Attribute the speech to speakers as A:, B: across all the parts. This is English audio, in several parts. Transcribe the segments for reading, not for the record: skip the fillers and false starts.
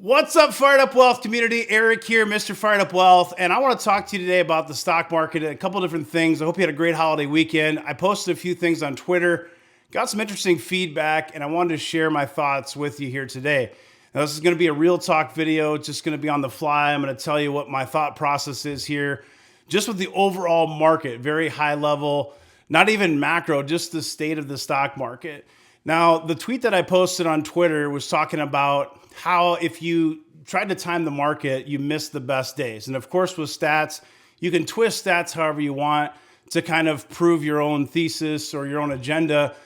A: What's up, Fired Up Wealth community? Eric here, Mr. Fired Up Wealth, and I want to talk to you today about the stock market and a couple different things. I hope you had a great holiday weekend. I posted a few things on Twitter, got some interesting feedback, and I wanted to share my thoughts with you here today. Now, this is going to be a real talk video. It's just going to be on the fly. I'm going to tell you what my thought process is here, just with the overall market, very high level, not even macro, just the state of the stock market. Now, the tweet that I posted on Twitter was talking about how if you tried to time the market, you missed the best days. And of course, with stats, you can twist stats however you want to kind of prove your own thesis or your own agenda.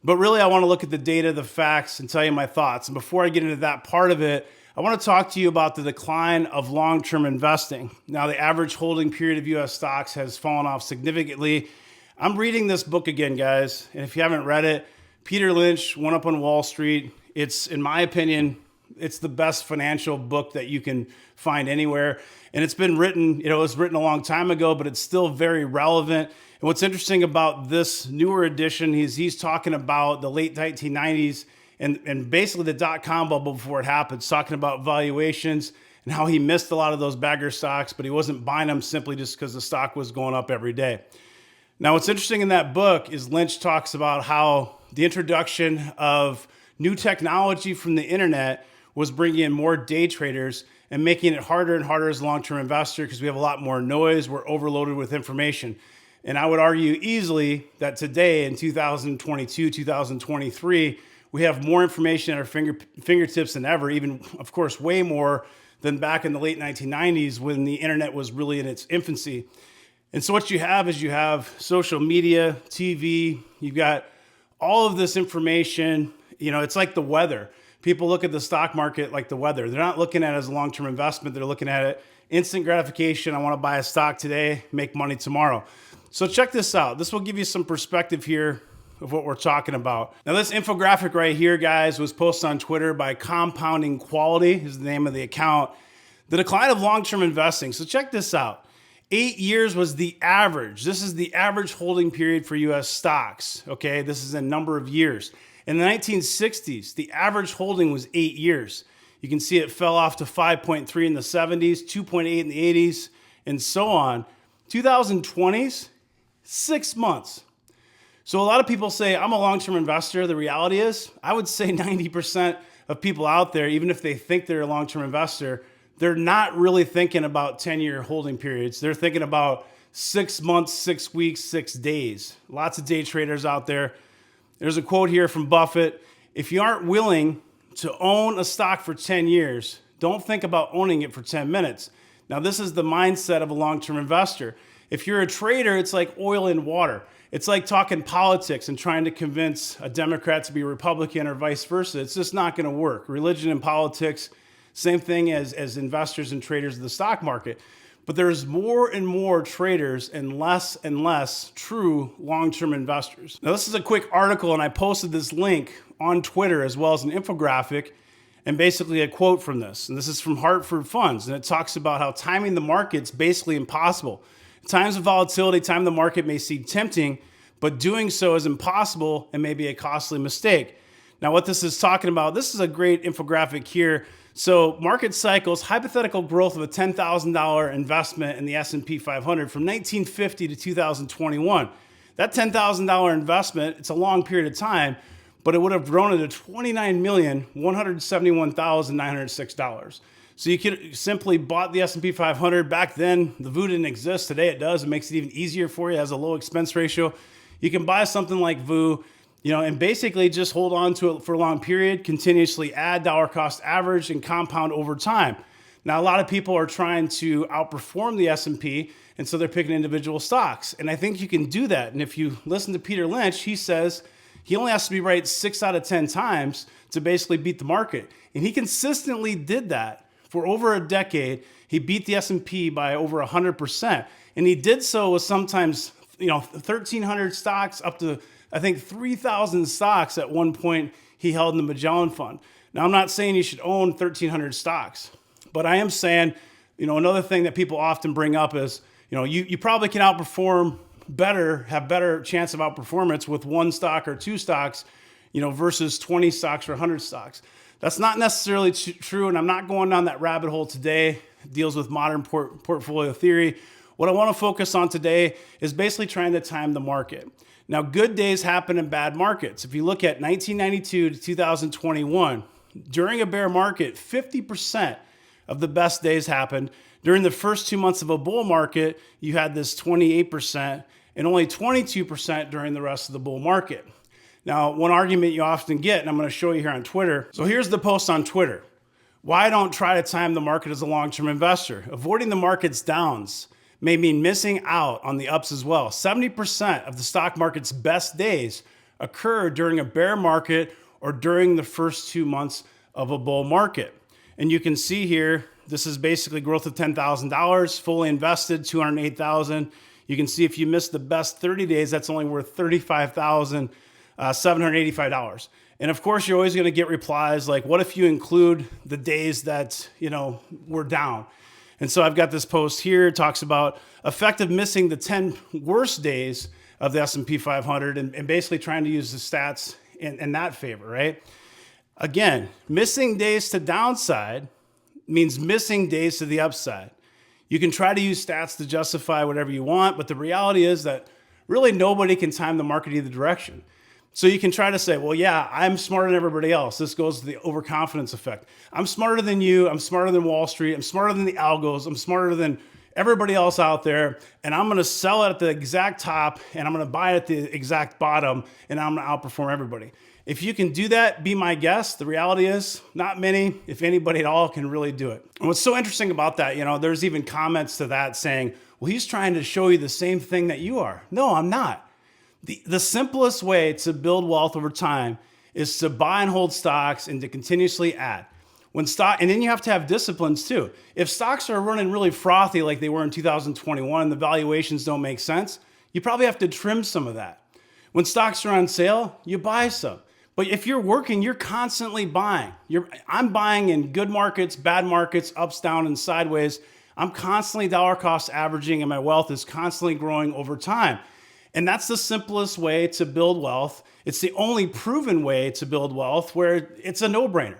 A: But really, I want to look at the data, the facts, and tell you my thoughts. And before I get into that part of it, I want to talk to you about the decline of long-term investing. Now, the average holding period of U.S. stocks has fallen off significantly. I'm reading this book again, guys. And if you haven't read it, Peter Lynch, One Up on Wall Street. It's, in my opinion, it's the best financial book that you can find anywhere. And it's been written, it was written a long time ago, but it's still very relevant. And what's interesting about this newer edition is he's talking about the late 1990s and basically the dot-com bubble before it happened, talking about valuations and how he missed a lot of those bagger stocks, but he wasn't buying them simply just because the stock was going up every day. Now, what's interesting in that book is Lynch talks about how the introduction of new technology from the internet was bringing in more day traders and making it harder and harder as a long-term investor because we have a lot more noise. We're overloaded with information. And I would argue easily that today in 2022, 2023, we have more information at our fingertips than ever, even, of course, way more than back in the late 1990s when the internet was really in its infancy. And so what you have is you have social media, TV, you've got all of this information. You know, it's like the weather. People look at the stock market like the weather. They're not looking at it as a long-term investment. They're looking at it instant gratification. I want to buy a stock today, make money tomorrow. So check this out. This will give you some perspective here of what we're talking about. Now, this infographic right here, guys, was posted on Twitter by Compounding Quality, is the name of the account. The decline of long-term investing. So check this out. 8 years was the average. This is the average holding period for U.S. stocks. Okay, this is a number of years. In the 1960s, the average holding was 8 years. You can see it fell off to 5.3 in the 70s, 2.8 in the 80s, and so on. 2020s, 6 months. So a lot of people say, I'm a long-term investor. The reality is, I would say 90% of people out there, even if they think they're a long-term investor, they're not really thinking about 10-year holding periods. They're thinking about 6 months, 6 weeks, 6 days. Lots of day traders out there. There's a quote here from Buffett. If you aren't willing to own a stock for 10 years, don't think about owning it for 10 minutes. Now, this is the mindset of a long-term investor. If you're a trader, it's like oil and water. It's like talking politics and trying to convince a Democrat to be a Republican or vice versa. It's just not going to work. Religion and politics, same thing as investors and traders of the stock market. But there's more and more traders and less true long-term investors. Now, this is a quick article, and I posted this link on Twitter as well as an infographic and basically a quote from this. And this is from Hartford Funds, and it talks about how timing the market's basically impossible. In times of volatility, timing the market may seem tempting, but doing so is impossible and may be a costly mistake. Now, what this is talking about, this is a great infographic here. So market cycles, hypothetical growth of a $10,000 investment in the S&P 500 from 1950 to 2021. That $10,000 investment, it's a long period of time, but it would have grown to $29,171,906. So you could simply bought the S&P 500. Back then, the VU didn't exist. Today it does. It makes it even easier for you. It has a low expense ratio. You can buy something like VU, and basically just hold on to it for a long period, continuously add dollar cost average and compound over time. Now, a lot of people are trying to outperform the S&P, and so they're picking individual stocks. And I think you can do that. And if you listen to Peter Lynch, he says he only has to be right 6 out of 10 times to basically beat the market. And he consistently did that for over a decade. He beat the S&P by over 100%. And he did so with sometimes, 1,300 stocks up to, I think, 3,000 stocks at one point he held in the Magellan Fund. Now, I'm not saying you should own 1,300 stocks, but I am saying, another thing that people often bring up is, you probably can outperform better, have better chance of outperformance with one stock or two stocks, versus 20 stocks or 100 stocks. That's not necessarily true, and I'm not going down that rabbit hole today. It deals with modern portfolio theory. What I want to focus on today is basically trying to time the market. Now, good days happen in bad markets. If you look at 1992 to 2021, during a bear market, 50% of the best days happened. During the first 2 months of a bull market, you had this 28% and only 22% during the rest of the bull market. Now, one argument you often get, and I'm going to show you here on Twitter. So here's the post on Twitter. Why don't try to time the market as a long-term investor? Avoiding the market's downs may mean missing out on the ups as well. 70% of the stock market's best days occur during a bear market or during the first 2 months of a bull market. And you can see here, this is basically growth of $10,000, fully invested, $208,000. You can see if you miss the best 30 days, that's only worth $35,785. And of course, you're always going to get replies like, what if you include the days that, were down? And so I've got this post here. It talks about effective missing the 10 worst days of the S&P 500 and basically trying to use the stats in that favor, right? Again, missing days to downside means missing days to the upside. You can try to use stats to justify whatever you want, but the reality is that really nobody can time the market either direction. So you can try to say, well, yeah, I'm smarter than everybody else. This goes to the overconfidence effect. I'm smarter than you. I'm smarter than Wall Street. I'm smarter than the algos. I'm smarter than everybody else out there. And I'm going to sell it at the exact top and I'm going to buy it at the exact bottom and I'm going to outperform everybody. If you can do that, be my guest. The reality is not many, if anybody at all, can really do it. And what's so interesting about that, there's even comments to that saying, well, he's trying to show you the same thing that you are. No, I'm not. The simplest way to build wealth over time is to buy and hold stocks and to continuously add. And then you have to have disciplines too. If stocks are running really frothy like they were in 2021 and the valuations don't make sense, you probably have to trim some of that. When stocks are on sale, you buy some. But if you're working, you're constantly buying. I'm buying in good markets, bad markets, ups, down, and sideways. I'm constantly dollar cost averaging and my wealth is constantly growing over time. And that's the simplest way to build wealth. It's the only proven way to build wealth where it's a no-brainer.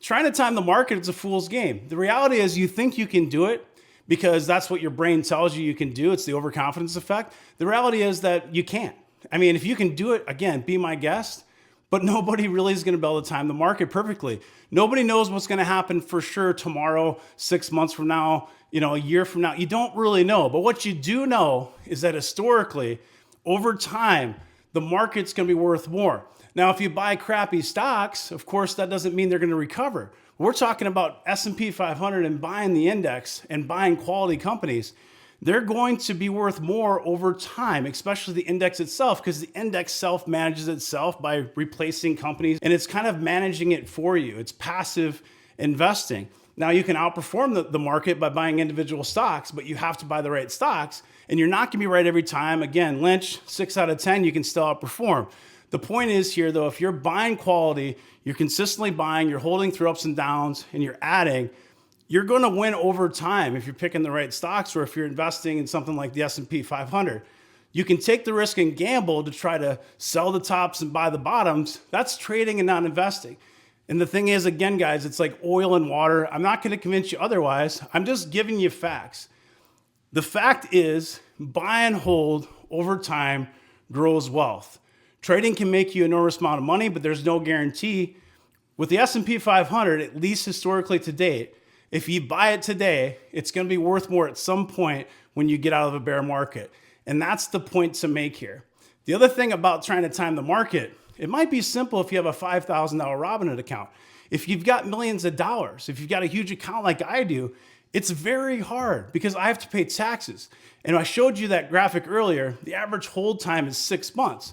A: Trying to time the market, it's a fool's game. The reality is you think you can do it because that's what your brain tells you can do. It's the overconfidence effect. The reality is that you can't. I mean, if you can do it, again, be my guest, but nobody really is going to be able to time the market perfectly. Nobody knows what's going to happen for sure tomorrow, 6 months from now, a year from now. You don't really know. But what you do know is that historically, over time, the market's going to be worth more. Now, if you buy crappy stocks, of course, that doesn't mean they're going to recover. We're talking about S&P 500 and buying the index and buying quality companies. They're going to be worth more over time, especially the index itself, because the index self-manages itself by replacing companies, and it's kind of managing it for you. It's passive investing. Now, you can outperform the market by buying individual stocks, but you have to buy the right stocks, and you're not going to be right every time. Again, Lynch, 6 out of 10, you can still outperform. The point is here, though, if you're buying quality, you're consistently buying, you're holding through ups and downs, and you're adding, you're going to win over time if you're picking the right stocks or if you're investing in something like the S&P 500. You can take the risk and gamble to try to sell the tops and buy the bottoms. That's trading and not investing. And the thing is, again, guys, it's like oil and water. I'm not going to convince you otherwise. I'm just giving you facts. The fact is, buy and hold over time grows wealth. Trading can make you an enormous amount of money, but there's no guarantee. With the S&P 500, at least historically to date, if you buy it today, it's going to be worth more at some point when you get out of a bear market. And that's the point to make here. The other thing about trying to time the market, it might be simple if you have a $5,000 Robinhood account. If you've got millions of dollars, if you've got a huge account like I do, it's very hard because I have to pay taxes. And I showed you that graphic earlier. The average hold time is 6 months.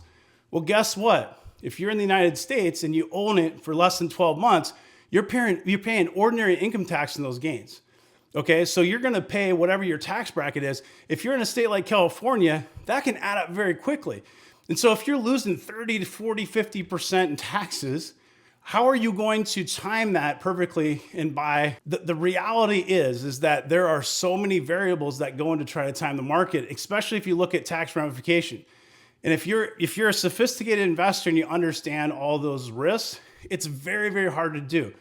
A: Well, guess what? If you're in the United States and you own it for less than 12 months, you're paying ordinary income tax on those gains. Okay, so you're going to pay whatever your tax bracket is. If you're in a state like California, that can add up very quickly. And so if you're losing 30 to 40, 50% in taxes, how are you going to time that perfectly and buy? The reality is that there are so many variables that go into try to time the market, especially if you look at tax ramification. And if you're a sophisticated investor and you understand all those risks It's very, very hard to do.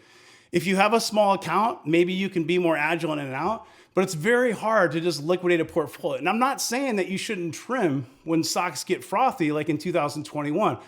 A: If you have a small account, maybe you can be more agile in and out, but it's very hard to just liquidate a portfolio. And I'm not saying that you shouldn't trim when stocks get frothy like in 2021.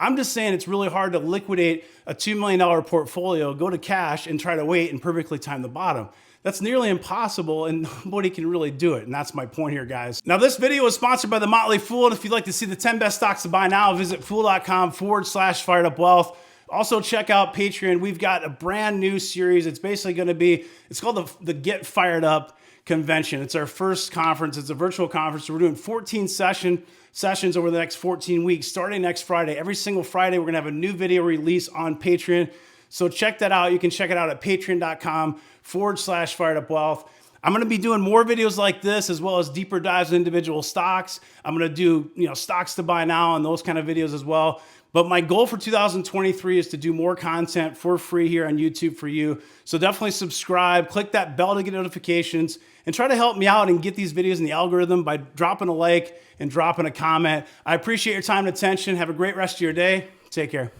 A: I'm just saying it's really hard to liquidate a $2 million portfolio, go to cash, and try to wait and perfectly time the bottom. That's nearly impossible, and nobody can really do it. And that's my point here, guys. Now, this video is sponsored by The Motley Fool. And if you'd like to see the 10 best stocks to buy now, visit fool.com/firedupwealth. Also, check out Patreon. We've got a brand new series. It's basically going to be, it's called the Get Fired Up Convention. It's our first conference. It's a virtual conference. So we're doing 14 sessions over the next 14 weeks, starting next Friday. Every single Friday, we're going to have a new video release on Patreon. So check that out. You can check it out at patreon.com/firedupwealth. I'm going to be doing more videos like this, as well as deeper dives in individual stocks. I'm going to do, stocks to buy now and those kind of videos as well. But my goal for 2023 is to do more content for free here on YouTube for you. So definitely subscribe, click that bell to get notifications, and try to help me out and get these videos in the algorithm by dropping a like and dropping a comment. I appreciate your time and attention. Have a great rest of your day. Take care.